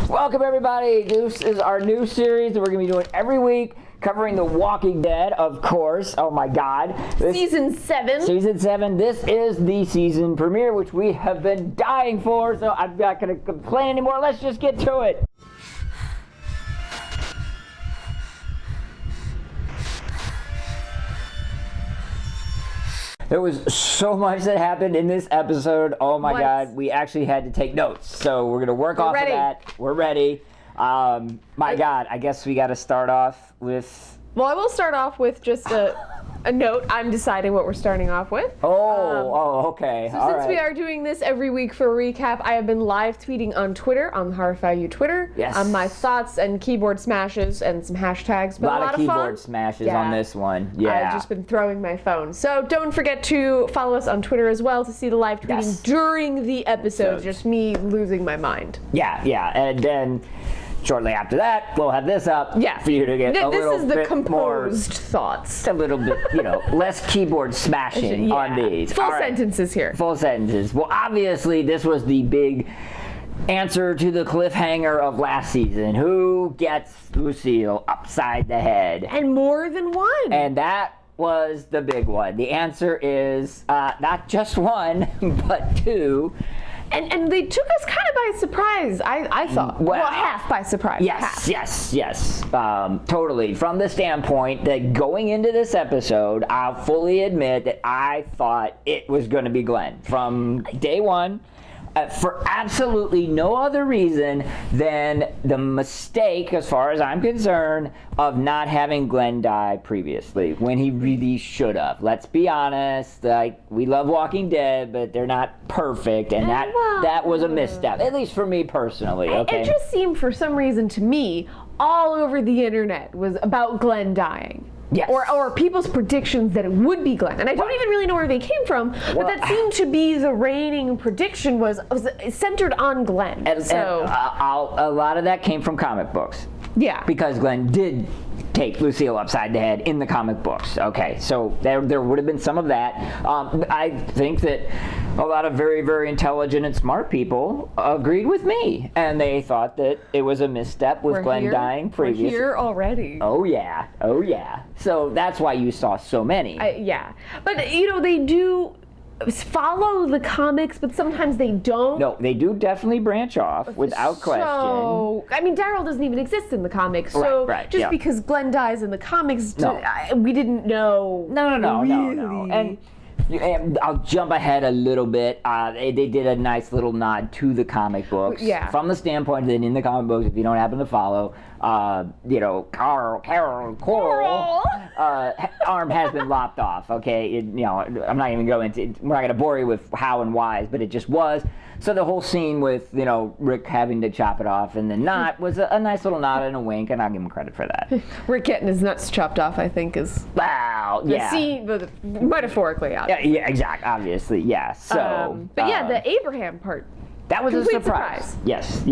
Welcome everybody. This is our new series that we're going to be doing every week, covering The Walking Dead, of course. Oh my God. Season 7. Season 7. This is the season premiere, which we have been dying for, so I'm not going to complain anymore. Let's just get to it. There was so much that happened in this episode. Oh my God, we actually had to take notes. So we're going to work off of that. We're ready. My God, I guess we got to start off with... Well, I will start off with just a note. I'm deciding what we're starting off with. Okay. So since we are doing this every week for a recap, I have been live tweeting on Twitter, on Horrifyou Twitter, on my thoughts and keyboard smashes and some hashtags. But a lot of keyboard smashes on this one. I've just been throwing my phone. So don't forget to follow us on Twitter as well to see the live tweeting during the episode. Just me losing my mind. Yeah. And then... shortly after that, we'll have this up for you to get a little bit more... This is the composed thoughts. A little bit, less keyboard smashing on these. Full sentences here. Full sentences. Well, obviously, this was the big answer to the cliffhanger of last season. Who gets Lucille upside the head? And more than one. And that was the big one. The answer is not just one, but two. And they took us kind of by surprise, I thought. Well, half by surprise. Yes. Totally. From the standpoint that going into this episode, I'll fully admit that I thought it was going to be Glenn. From day one, for absolutely no other reason than the mistake, as far as I'm concerned, of not having Glenn die previously when he really should have. Let's be honest, we love Walking Dead, but they're not perfect, and that was a misstep, at least for me personally. Okay. It just seemed, for some reason, to me, all over the internet was about Glenn dying. Yes. Or people's predictions that it would be Glenn. And I don't even really know where they came from, but that seemed to be the reigning prediction was centered on Glenn. And a lot of that came from comic books. Yeah. Because Glenn did take Lucille upside the head in the comic books. Okay, so there would have been some of that. I think that a lot of very, very intelligent and smart people agreed with me, and they thought that it was a misstep with Glenn dying previously. We're here already. Oh yeah. So that's why you saw so many. But they do follow the comics, but sometimes they don't. No, they do definitely branch off without question. So, I mean, Daryl doesn't even exist in the comics. So just because Glenn dies in the comics, we didn't know. No. And I'll jump ahead a little bit. They did a nice little nod to the comic books. Yeah. From the standpoint that in the comic books, if you don't happen to follow, Coral, arm has been lopped off. Okay, I'm not even going to. We're not going to bore you with how and whys, but it just was. So the whole scene with Rick having to chop it off and the knot was a nice little nod and a wink, and I'll give him credit for that. Rick getting his nuts chopped off, I think, is the scene, metaphorically. Obviously. Yeah, exactly. Obviously, yeah. So, the Abraham part. That was a surprise. Yes.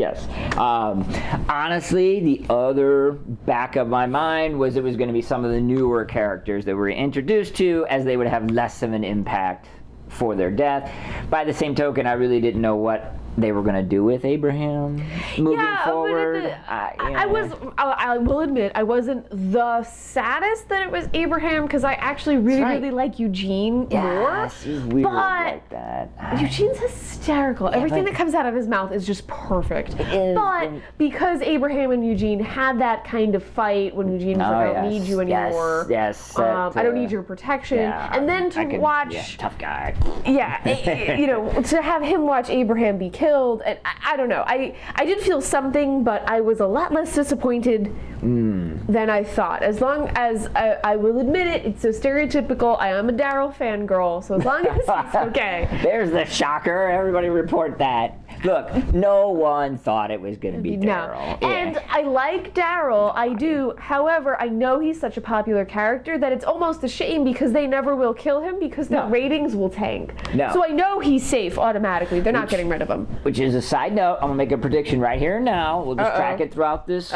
Honestly, the other back of my mind was it was going to be some of the newer characters that we were introduced to, as they would have less of an impact for their death. By the same token, I really didn't know what they were going to do with Abraham moving forward. I will admit, I wasn't the saddest that it was Abraham, because I actually really like Eugene more. He's weird like that. Eugene's hysterical. Everything that comes out of his mouth is just perfect. But because Abraham and Eugene had that kind of fight when Eugene was like, I don't need you anymore. I don't need your protection. And then to watch... tough guy. To have him watch Abraham be killed, and I don't know. I did feel something, but I was a lot less disappointed than I thought. As long as I will admit it, it's so stereotypical. I am a Daryl fangirl, so as long as it's okay. There's the shocker. Everybody report that. Look, no one thought it was going to be Daryl. No. And I like Daryl, I do. However, I know he's such a popular character that it's almost a shame, because they never will kill him, because the ratings will tank. So I know he's safe automatically. They're not getting rid of him. Which is a side note. I'm going to make a prediction right here and now. We'll just track it throughout this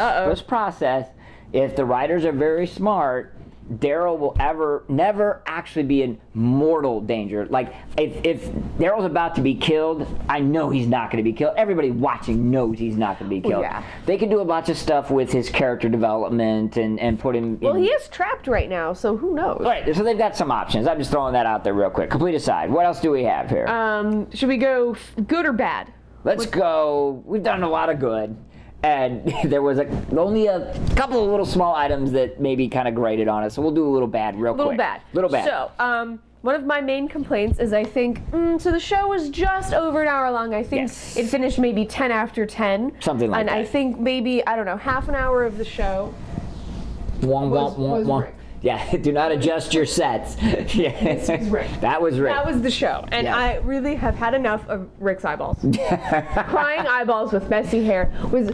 process. If the writers are very smart, Daryl will never actually be in mortal danger. Like, if Daryl's about to be killed, I know he's not going to be killed. Everybody watching knows he's not going to be killed. Yeah. They can do a bunch of stuff with his character development and put him Well, he is trapped right now, so who knows? All right, so they've got some options. I'm just throwing that out there real quick. Complete aside. What else do we have here? Should we go good or bad? Let's go. We've done a lot of good. And there was only a couple of little small items that maybe kind of grated on us. So we'll do a little bad real quick. Little bad. So, one of my main complaints is I think, so the show was just over an hour long. I think it finished maybe 10 after 10. Something like that. And I think maybe, I don't know, half an hour of the show was Rick. Yeah, do not adjust your sets. Yeah. This was Rick. That was Rick. That was the show. And I really have had enough of Rick's eyeballs. Crying eyeballs with messy hair was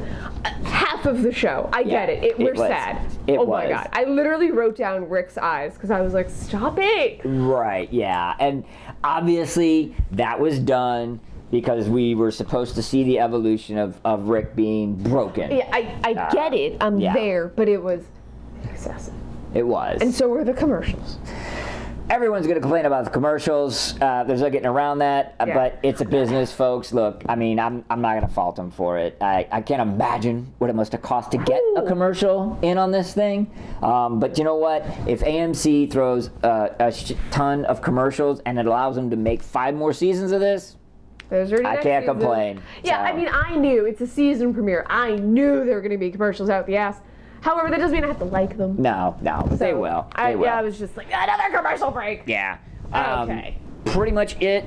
half of the show. I get it. We're sad. Oh my God. I literally wrote down Rick's eyes because I was like, stop it. Right, yeah. And obviously that was done because we were supposed to see the evolution of Rick being broken. Yeah, I get it. I'm there, but it was excessive. It was. And so were the commercials. Everyone's going to complain about the commercials. There's no getting around that. But it's a business, folks. Look, I mean, I'm not going to fault them for it. I can't imagine what it must have cost to get a commercial in on this thing. But you know what? If AMC throws a ton of commercials and it allows them to make 5 more seasons of this, I can't complain. Yeah, I mean, I knew it's a season premiere. I knew there were going to be commercials out the ass. However, that doesn't mean I have to like them. No, so they will. Yeah, I was just like, another commercial break. Yeah. Okay. Pretty much it,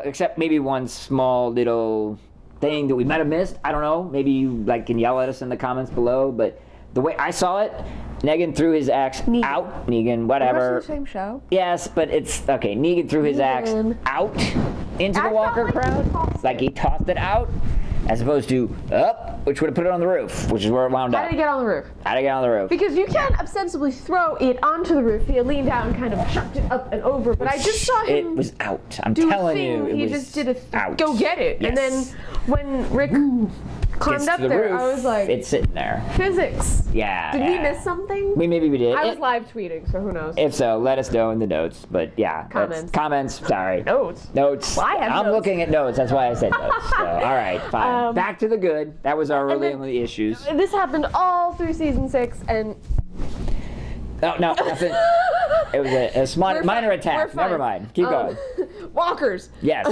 except maybe one small little thing that we might have missed. I don't know. Maybe you can yell at us in the comments below. But the way I saw it, Negan threw his axe out. Negan, whatever. We're the same show. Yes, but it's okay. Negan threw his axe out into the Walker crowd. Like he tossed it out. As opposed to up, which would have put it on the roof, which is where it wound up. How did it get on the roof? How'd it get on the roof? Because you can't ostensibly throw it onto the roof. He leaned down and kind of chucked it up and over. But I just saw him. It was out. I'm telling you, it was out. He just did go get it. Yes. And then when Rick climbed up there, roof, I was like, it's sitting there. Physics. Yeah. Did we miss something? Maybe we did. I was live tweeting, so who knows? If so, let us know in the notes. But yeah. Comments. Sorry. Notes. Well, I'm looking at notes. That's why I said notes. So, all right, fine. Back to the good. That was our only issues. This happened all through season 6, and no, nothing. It was a minor attack. Never mind. Keep going. Walkers. Yes.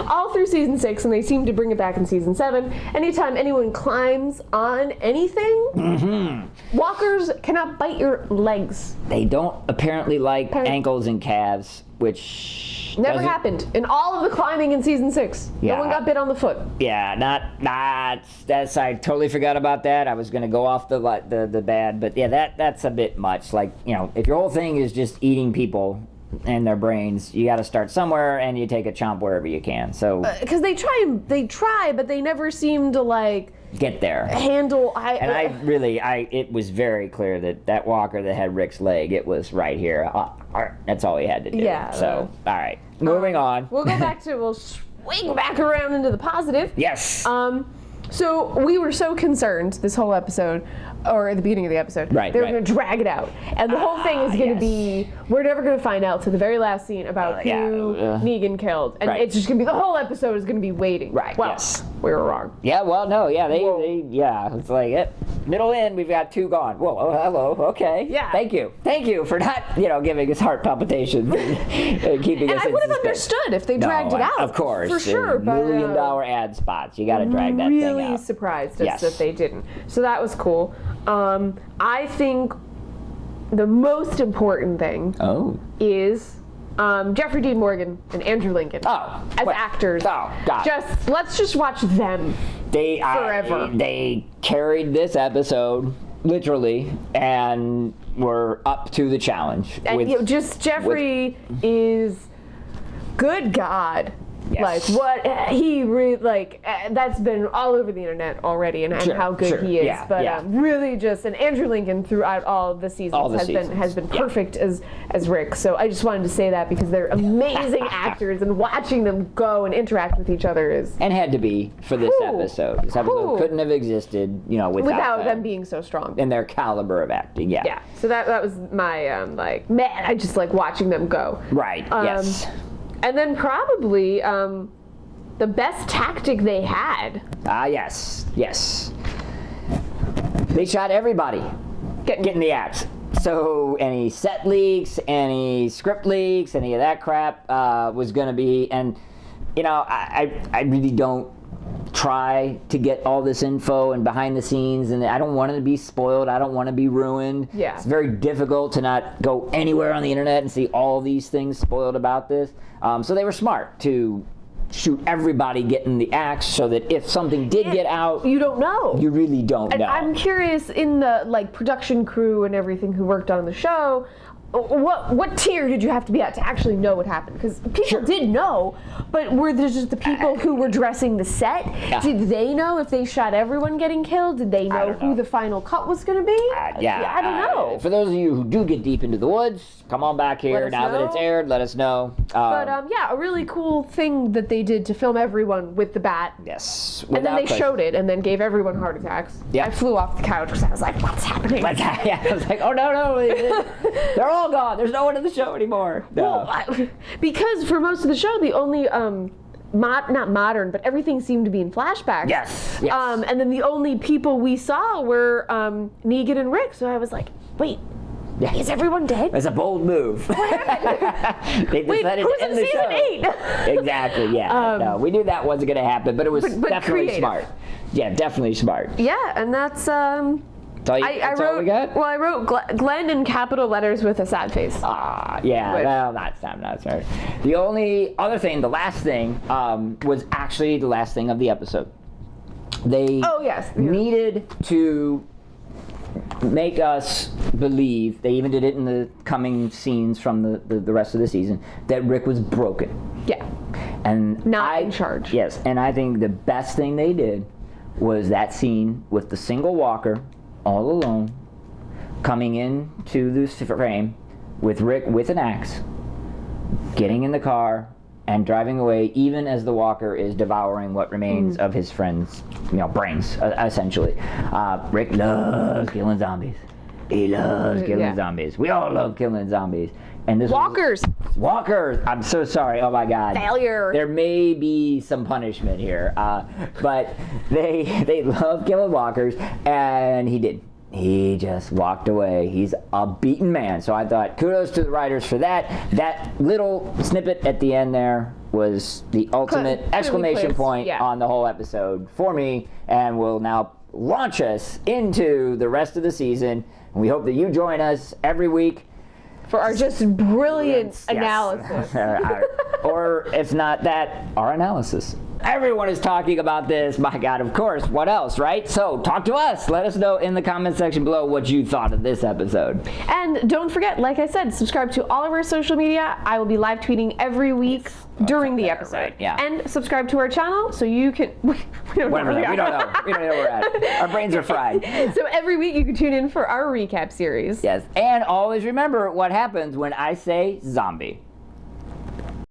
All through season 6, and they seem to bring it back in season 7. Anytime anyone climbs on anything, walkers cannot bite your legs. They don't apparently like ankles and calves, which never happened in all of the climbing in season 6. Yeah. No one got bit on the foot. Yeah, that's I totally forgot about that. I was gonna go off the bad, but yeah, that's a bit much. Like, if your whole thing is just eating people and their brains, you got to start somewhere, and you take a chomp wherever you can. So because they try, but they never seem to get there. Handle. It was very clear that walker that had Rick's leg, it was right here. That's all he had to do. Yeah. So all right, moving on. We'll swing back around into the positive. Yes. So we were so concerned this whole episode, or at the beginning of the episode, they were going to drag it out. And the whole thing is going to be, we're never going to find out to the very last scene about who Negan killed. And it's just going to be, the whole episode is going to be waiting. Right, well, we were wrong. Yeah, well, no, yeah, it's like, middle end, we've got 2 gone. Whoa, hello, okay. Yeah. Thank you for not, giving us heart palpitations and keeping us in I would have suspense. understood if they dragged it out. Of course. For sure. $1 million ad spots. You got to drag that thing out. Really surprised us that they didn't. So that was cool. I think the most important thing is Jeffrey Dean Morgan and Andrew Lincoln as actors. Oh, God. Let's just watch them forever. They carried this episode literally and were up to the challenge. And Jeffrey is, good God. Like what that's been all over the internet already, and how good he is. But really, and Andrew Lincoln throughout all of the seasons has been perfect as Rick. So I just wanted to say that because they're amazing actors, and watching them go and interact with each other is had to be for this episode. This episode couldn't have existed, without them being so strong and their caliber of acting. Yeah. So that was my man. I just like watching them go. Right. Yes. And then probably the best tactic they had. Yes. They shot everybody getting the axe. So any set leaks, any script leaks, any of that crap was going to be, and I really don't try to get all this info and behind the scenes, and I don't want it to be spoiled. I don't want to be ruined. Yeah. It's very difficult to not go anywhere on the internet and see all these things spoiled about this. So they were smart to shoot everybody getting the axe so that if something did get out, you don't know. You really don't know. I'm curious, in the production crew and everything who worked on the show, what tier did you have to be at to actually know what happened? Because people did know, but were there just the people who were dressing the set? Yeah. Did they know if they shot everyone getting killed? Did they know who the final cut was going to be? I don't know. For those of you who do get deep into the woods, come on back here. Now that it's aired, let us know. But a really cool thing that they did to film everyone with the bat. Yes. And then they showed it and then gave everyone heart attacks. Yeah. I flew off the couch because I was like, what's happening? I was like, oh no. They're all gone. There's no one in the show anymore. No. Well, because for most of the show, the only not modern, but everything seemed to be in flashbacks. Yes. And then the only people we saw were Negan and Rick. So I was like, wait. Yeah. Is everyone dead? It's a bold move. They decided who's to end in the season show. 8? Exactly. Yeah. No, we knew that wasn't going to happen, but it was definitely creative. smart. Yeah, definitely smart. Yeah, and that's. That's all we got? Well, I wrote Glenn in capital letters with a sad face. Well, that's not sorry. The only other thing, the last thing, was actually the last thing of the episode. They needed to make us believe, they even did it in the coming scenes from the rest of the season, that Rick was broken. Yeah. And not in charge. Yes, and I think the best thing they did was that scene with the single walker, all alone, coming into this frame with Rick with an axe, getting in the car and driving away, even as the walker is devouring what remains of his friend's brains, essentially. Rick loves killing zombies. He loves killing zombies. We all love killing zombies. And this walkers. I'm so sorry. Oh my God. Failure. There may be some punishment here, but they love killing walkers, and he did. He just walked away. He's a beaten man. So I thought, kudos to the writers for that. That little snippet at the end there was the ultimate exclamation point on the whole episode for me, and will now launch us into the rest of the season. And we hope that you join us every week for our just brilliant analysis. Or if not that, our analysis. Everyone is talking about this. My God, of course. What else, right? So talk to us. Let us know in the comment section below what you thought of this episode. And don't forget, like I said, subscribe to all of our social media. I will be live tweeting every week during the episode. Right, yeah. And subscribe to our channel so you can... We don't know where we're at. Our brains are fried. So every week you can tune in for our recap series. Yes. And always remember what happens when I say zombie.